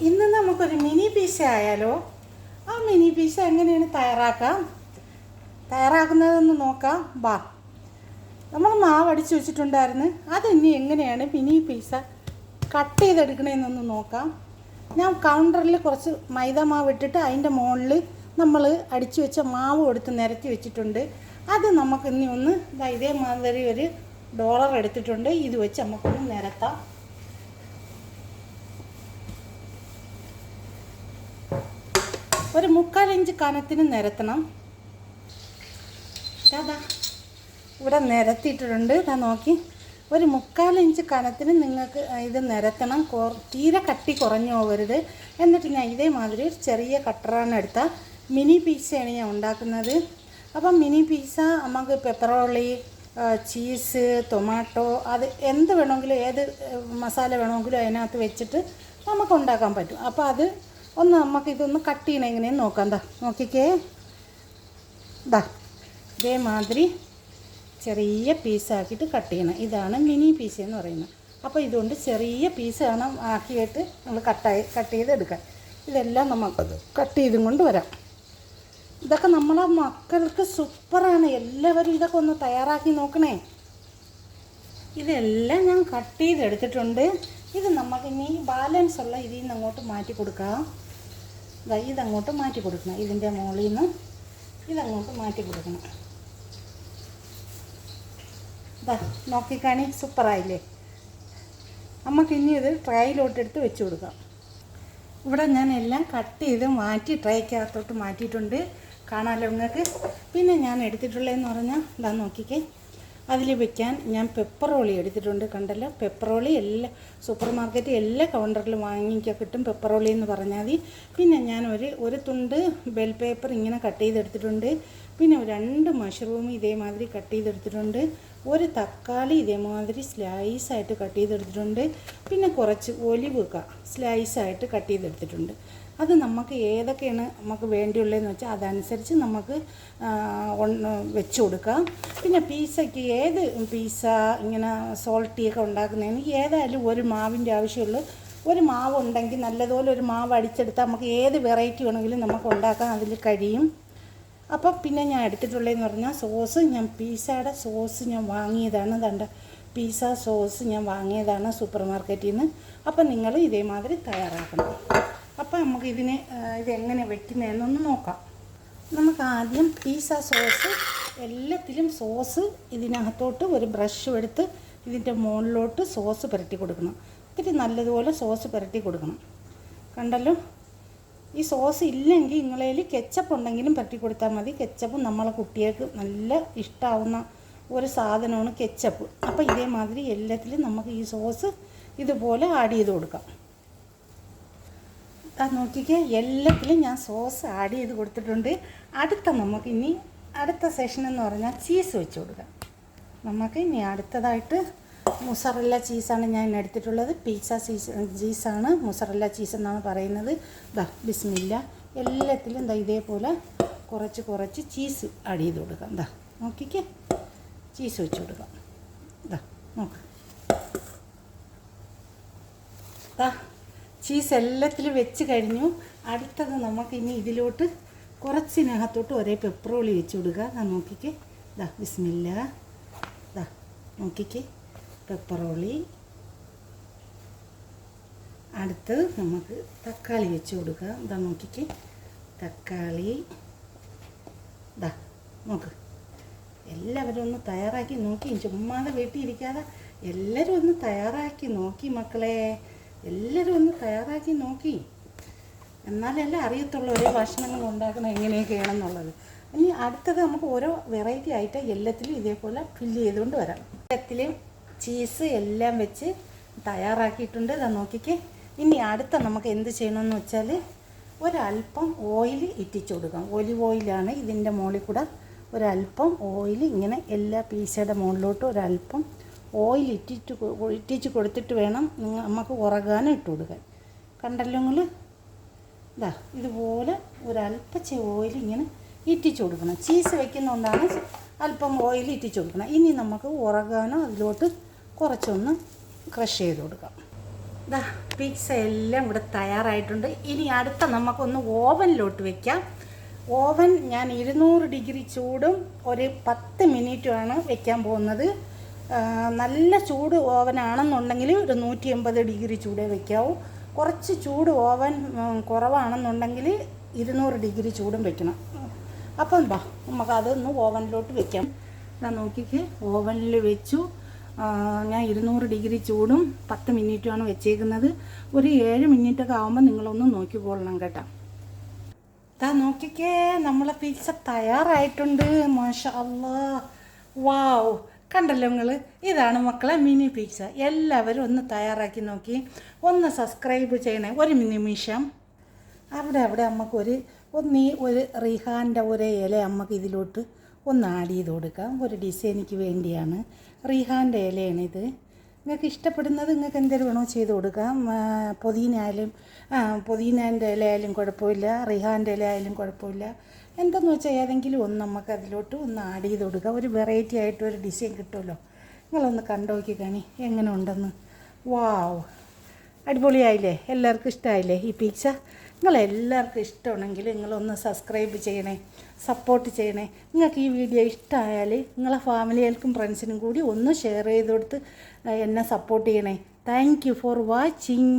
ഇന്ന് നമുക്കൊരു mini pizza ആയാലോ? ആ മിനി പിസ്സ എങ്ങനെയാണ് തയ്യാറാക്കുന്നതെന്ന് നോക്കാം. ബാ, നമ്മൾ മാവ് അടിച്ച് വെച്ചിട്ടുണ്ടായിരുന്നു. അതിനി എങ്ങനെയാണ് മിനി പിസ്സ കട്ട് ചെയ്തെടുക്കണമെന്നൊന്ന് നോക്കാം. ഞാൻ കൗണ്ടറിൽ കുറച്ച് മൈദ മാവ് ഇട്ടിട്ട് അതിൻ്റെ മുകളിൽ നമ്മൾ അടിച്ചു വെച്ച മാവ് എടുത്ത് നിരത്തി വെച്ചിട്ടുണ്ട്. അത് നമുക്ക് ഇനി ഒന്ന് ഇതേമാതിരി ഒരു ഡോളർ എടുത്തിട്ടുണ്ട്. ഇത് വെച്ച് നമുക്കൊന്ന് നിരത്താം. ഒരു 3/4 ഇഞ്ച് കനത്തിന് നിരത്തണം. അതാ ഇവിടെ നിരത്തിയിട്ടുണ്ട്. ഇതാ നോക്കി, ഒരു 3/4 ഇഞ്ച് കനത്തിന് നിങ്ങൾക്ക് ഇത് നിരത്തണം. തീരെ കട്ടി കുറഞ്ഞു പോകരുത്. എന്നിട്ട് ഞാൻ ഇതേമാതിരി ഒരു ചെറിയ കട്ടറാണ് എടുത്താൽ മിനി പിസ്സയാണ് ഞാൻ ഉണ്ടാക്കുന്നത്. അപ്പം മിനി പിസ്സ നമുക്ക് പെപ്പറോളി, ചീസ്, ടൊമാറ്റോ, അത് എന്ത് വേണമെങ്കിലും, ഏത് മസാല വേണമെങ്കിലും അതിനകത്ത് വെച്ചിട്ട് നമുക്ക് ഉണ്ടാക്കാൻ പറ്റും. അപ്പോൾ അത് ഒന്ന് നമുക്കിതൊന്ന് കട്ട് ചെയ്യണം എങ്ങനെയെന്ന് നോക്കാം. നോക്കിക്കേ, ഇതേമാതിരി ചെറിയ പീസാക്കിയിട്ട് കട്ട് ചെയ്യണം. ഇതാണ് മിനി പീസ് എന്ന് പറയുന്നത്. അപ്പോൾ ഇതുകൊണ്ട് ചെറിയ പീസ് വേണം ആക്കിയിട്ട് നമ്മൾ കട്ട് ചെയ്തെടുക്കാൻ. ഇതെല്ലാം നമുക്ക് കട്ട് ചെയ്തും കൊണ്ട് വരാം. ഇതൊക്കെ നമ്മളെ മക്കൾക്ക് സൂപ്പറാണ്. എല്ലാവരും ഇതൊക്കെ ഒന്ന് തയ്യാറാക്കി നോക്കണേ. ഇതെല്ലാം ഞാൻ കട്ട് ചെയ്തെടുത്തിട്ടുണ്ട്. ഇത് നമുക്കിനി ബാലൻസ് ഉള്ള ഇതിൽ നിന്ന് അങ്ങോട്ട് മാറ്റി കൊടുക്കാം. ഇതങ്ങോട്ട് മാറ്റി കൊടുക്കണം. ഇതിൻ്റെ മുകളിൽ നിന്ന് ഇതങ്ങോട്ട് മാറ്റി കൊടുക്കണം. നോക്കിക്കാണി, സൂപ്പറായില്ലേ? നമുക്കിനി ഇത് ട്രൈയിലോട്ടെടുത്ത് വെച്ച് കൊടുക്കാം. ഇവിടെ ഞാൻ എല്ലാം കട്ട് ചെയ്ത് മാറ്റി ട്രൈക്കകത്തോട്ട് മാറ്റിയിട്ടുണ്ട്. കാണാമല്ലോ നിങ്ങൾക്ക്. പിന്നെ ഞാൻ എടുത്തിട്ടുള്ളതെന്ന് പറഞ്ഞാൽ നോക്കിക്കേ, അതിൽ വെക്കാൻ ഞാൻ പെപ്പറോളി എടുത്തിട്ടുണ്ട്. കണ്ടല്ലോ, പെപ്പറോളി എല്ലാ സൂപ്പർ മാർക്കറ്റ് എല്ലാ കൗണ്ടറിലും വാങ്ങിക്കാൻ കിട്ടും. പെപ്പറോളി എന്ന് പറഞ്ഞാൽ മതി. പിന്നെ ഞാൻ ഒരു തുണ്ട് ബെൽ പേപ്പർ ഇങ്ങനെ കട്ട് ചെയ്തെടുത്തിട്ടുണ്ട്. പിന്നെ 2 മഷ്റൂം ഇതേമാതിരി കട്ട് ചെയ്തെടുത്തിട്ടുണ്ട്. ഒരു തക്കാളി ഇതേമാതിരി സ്ലൈസായിട്ട് കട്ട് ചെയ്തെടുത്തിട്ടുണ്ട്. പിന്നെ കുറച്ച് ഒലിവ് സ്ലൈസായിട്ട് കട്ട് ചെയ്തെടുത്തിട്ടുണ്ട്. അത് നമുക്ക് ഏതൊക്കെയാണ് നമുക്ക് വേണ്ടിയുള്ളതെന്ന് വെച്ചാൽ അതനുസരിച്ച് നമുക്ക് വെച്ച് കൊടുക്കാം. പിന്നെ പിസ്സയ്ക്ക് ഏത് പിസ്സ ഇങ്ങനെ സോൾട്ടിയൊക്കെ ഉണ്ടാക്കുന്നതിന് ഏതായാലും ഒരു മാവിൻ്റെ ആവശ്യമുള്ളൂ. ഒരു മാവ് ഉണ്ടെങ്കിൽ നല്ലതുപോലെ ഒരു മാവ് അടിച്ചെടുത്താൽ നമുക്ക് ഏത് വെറൈറ്റി വേണമെങ്കിലും നമുക്ക് ഉണ്ടാക്കാൻ അതിൽ കഴിയും. അപ്പം പിന്നെ ഞാൻ എടുത്തിട്ടുള്ളതെന്ന് പറഞ്ഞാൽ സോസ്, ഞാൻ പിസ്സയുടെ സോസ് ഞാൻ വാങ്ങിയതാണ്. പിസ്സ സോസ് ഞാൻ വാങ്ങിയതാണ് സൂപ്പർ മാർക്കറ്റിൽ നിന്ന്. അപ്പം നിങ്ങൾ ഇതേമാതിരി തയ്യാറാക്കണം. അപ്പം നമുക്ക് ഇതെങ്ങനെ വെക്കുന്നതെന്നൊന്ന് നോക്കാം. നമുക്ക് ആദ്യം പിസ്സ സോസ്, എല്ലാത്തിലും സോസ് ഇതിനകത്തോട്ട് ഒരു ബ്രഷ് എടുത്ത് ഇതിൻ്റെ മുകളിലോട്ട് സോസ് പുരട്ടി കൊടുക്കണം. ഇത്തിരി നല്ലതുപോലെ സോസ് പുരട്ടി കൊടുക്കണം. കണ്ടല്ലോ, ഈ സോസ് ഇല്ലെങ്കിൽ നിങ്ങളതിൽ കെച്ചപ്പ് ഉണ്ടെങ്കിലും പുരട്ടി കൊടുത്താൽ മതി. കെച്ചപ്പ് നമ്മളെ കുട്ടികൾക്ക് നല്ല ഇഷ്ടമാവുന്ന ഒരു സാധനമാണ് കെച്ചപ്പ്. അപ്പോൾ ഇതേമാതിരി എല്ലാത്തിലും നമുക്ക് ഈ സോസ് ഇതുപോലെ ആഡ് ചെയ്ത് കൊടുക്കാം. നോക്കിക്കേ, എല്ലാത്തിലും ഞാൻ സോസ് ആഡ് ചെയ്ത് കൊടുത്തിട്ടുണ്ട്. അടുത്ത സെഷൻ എന്ന് പറഞ്ഞാൽ ചീസ് വെച്ച് കൊടുക്കാം. നമുക്ക് ഇനി അടുത്തതായിട്ട് മുസറല്ല ചീസാണ് ഞാൻ എടുത്തിട്ടുള്ളത്. പിസ്സ ചീസാണ്, മുസറല്ല ചീസ് എന്നാണ് പറയുന്നത്. ബിസ്മില്ല. എല്ലാത്തിലും ഇതേപോലെ കുറച്ച് ചീസ് ആഡ് ചെയ്ത് കൊടുക്കാം. നോക്കിക്കേ, ചീസ് വെച്ച് കൊടുക്കാം. നോക്ക്, ചീസ് എല്ലാത്തിലും വെച്ച് കഴിഞ്ഞു. അടുത്തത് നമുക്കിനി ഇതിലോട്ട് കുറച്ചിനകത്തോട്ട് ഒരേ പെപ്പറോളി വെച്ച് കൊടുക്കുക. നോക്കിക്കേ, ബിസ്മില്ല. നോക്കിക്കേ, പെപ്പറോളി. അടുത്തത് നമുക്ക് തക്കാളി വെച്ച് കൊടുക്കുക. നോക്കിക്കേ, തക്കാളി. നോക്ക്, എല്ലാവരും ഒന്ന് തയ്യാറാക്കി നോക്കി. ചുമ്മാതെ വീട്ടിലിരിക്കാതെ എല്ലാവരും ഒന്ന് തയ്യാറാക്കി നോക്കി മക്കളെ. എല്ലാവരും ഒന്ന് തയ്യാറാക്കി നോക്കി. എന്നാലല്ലേ അറിയത്തുള്ളൂ ഓരോ ഭക്ഷണങ്ങൾ ഉണ്ടാക്കണം എങ്ങനെയൊക്കെയാണെന്നുള്ളത്. ഇനി അടുത്തത് നമുക്ക് ഓരോ വെറൈറ്റി ആയിട്ട് എല്ലാത്തിലും ഇതേപോലെ ഫില്ല് ചെയ്തുകൊണ്ട് വരാം. എല്ലാത്തിലും ചീസ് എല്ലാം വെച്ച് തയ്യാറാക്കിയിട്ടുണ്ട്. നോക്കിക്കേ. ഇനി അടുത്ത നമുക്ക് എന്ത് ചെയ്യണമെന്ന് വെച്ചാൽ ഒരല്പം ഓയിൽ ഇറ്റിച്ചു കൊടുക്കാം. ഒലിവ് ഓയിലാണ് ഇതിൻ്റെ മുകളിൽ കൂടെ ഒരല്പം ഓയിൽ ഇങ്ങനെ എല്ലാ പീസയുടെ മുകളിലോട്ട് ഒരല്പം ഓയിൽ ഇറ്റിച്ച് കൊടുത്തിട്ട് വേണം നമുക്ക് ഉറകാനും ഇട്ട് കൊടുക്കാൻ. കണ്ടല്ലോ നിങ്ങൾ. ഇതുപോലെ ഒരല്പം ഓയിൽ ഇങ്ങനെ ഇറ്റിച്ച് കൊടുക്കണം. ചീസ് വയ്ക്കുന്നതുകൊണ്ടാണ് അല്പം ഓയിൽ ഇറ്റിച്ച് കൊടുക്കണം. ഇനി നമുക്ക് ഉറകാനോ അതിലോട്ട് കുറച്ചൊന്ന് ക്രഷ് ചെയ്ത് കൊടുക്കാം. പിസ്സ എല്ലാം ഇവിടെ തയ്യാറായിട്ടുണ്ട്. ഇനി അടുത്ത നമുക്കൊന്ന് ഓവനിലോട്ട് വെക്കാം. ഓവൻ ഞാൻ 200 ഡിഗ്രി ചൂടും ഒരു 10 മിനിറ്റുമാണ് വെക്കാൻ പോകുന്നത്. നല്ല ചൂട് ഓവനാണെന്നുണ്ടെങ്കിൽ ഒരു 180 ഡിഗ്രി ചൂടേ വെക്കാവൂ. കുറച്ച് ചൂട് ഓവൻ കുറവാണെന്നുണ്ടെങ്കിൽ 200 ഡിഗ്രി ചൂടും വെക്കണം. അപ്പം നമുക്കതൊന്ന് ഓവനിലോട്ട് വെക്കാം. ഞാൻ നോക്കിക്കേ, ഓവനിൽ വെച്ചു. ഞാൻ 200 ഡിഗ്രി ചൂടും 10 മിനിറ്റുമാണ് വെച്ചേക്കുന്നത്. ഒരു 7 മിനിറ്റൊക്കെ ആകുമ്പോൾ നിങ്ങളൊന്ന് നോക്കിക്കൊള്ളണം കേട്ടോ. നോക്കിക്കേ, നമ്മളെ പിസ്സ തയ്യാറായിട്ടുണ്ട്. മാഷാ അല്ലാഹ്, വാവ്, കണ്ടല്ലോ നിങ്ങൾ. ഇതാണ് മക്കളെ മിനി പിസ്സ. എല്ലാവരും ഒന്ന് തയ്യാറാക്കി നോക്കി, ഒന്ന് സബ്സ്ക്രൈബ് ചെയ്യണേ. ഒരു നിമിഷം അവിടെ അമ്മക്കൊരു ഒരു റിഹാൻ്റെ ഒരു ഇല അമ്മക്ക് ഇതിലോട്ട് ഒന്ന് ആഡ് ചെയ്ത് കൊടുക്കാം. ഒരു ഡിസൈനിക്ക് വേണ്ടിയാണ്. റിഹാൻ്റെ ഇലയാണിത്. നിങ്ങൾക്ക് ഇഷ്ടപ്പെടുന്നത് നിങ്ങൾക്ക് എന്തെങ്കിലും വേണോ ചെയ്ത് കൊടുക്കാം. പുതിനേൻ്റെ ഇല ആയാലും കുഴപ്പമില്ല, റിഹാൻ്റെ ഇല ആയാലും കുഴപ്പമില്ല. എന്തെന്ന് വെച്ചാൽ ഏതെങ്കിലും ഒന്ന് നമുക്ക് അതിലോട്ട് ഒന്ന് ആഡ് ചെയ്ത് കൊടുക്കാം. ഒരു വെറൈറ്റി ആയിട്ട് ഒരു ഡിസൈൻ കിട്ടുമല്ലോ. നിങ്ങളൊന്ന് കണ്ടു നോക്കി കാണി എങ്ങനെ ഉണ്ടെന്ന്. വാവ്, അടിപൊളിയായില്ലേ? എല്ലാവർക്കും ഇഷ്ടമായില്ലേ ഈ പിസ്സ? നിങ്ങളെല്ലാവർക്കും ഇഷ്ടമാണെങ്കിൽ നിങ്ങളൊന്ന് സബ്സ്ക്രൈബ് ചെയ്യണേ, സപ്പോർട്ട് ചെയ്യണേ. നിങ്ങൾക്ക് ഈ വീഡിയോ ഇഷ്ടമായാൽ നിങ്ങളെ ഫാമിലികൾക്കും ഫ്രണ്ട്സിനും കൂടി ഒന്ന് ഷെയർ ചെയ്ത് കൊടുത്ത് എന്നെ സപ്പോർട്ട് ചെയ്യണേ. Thank you for watching.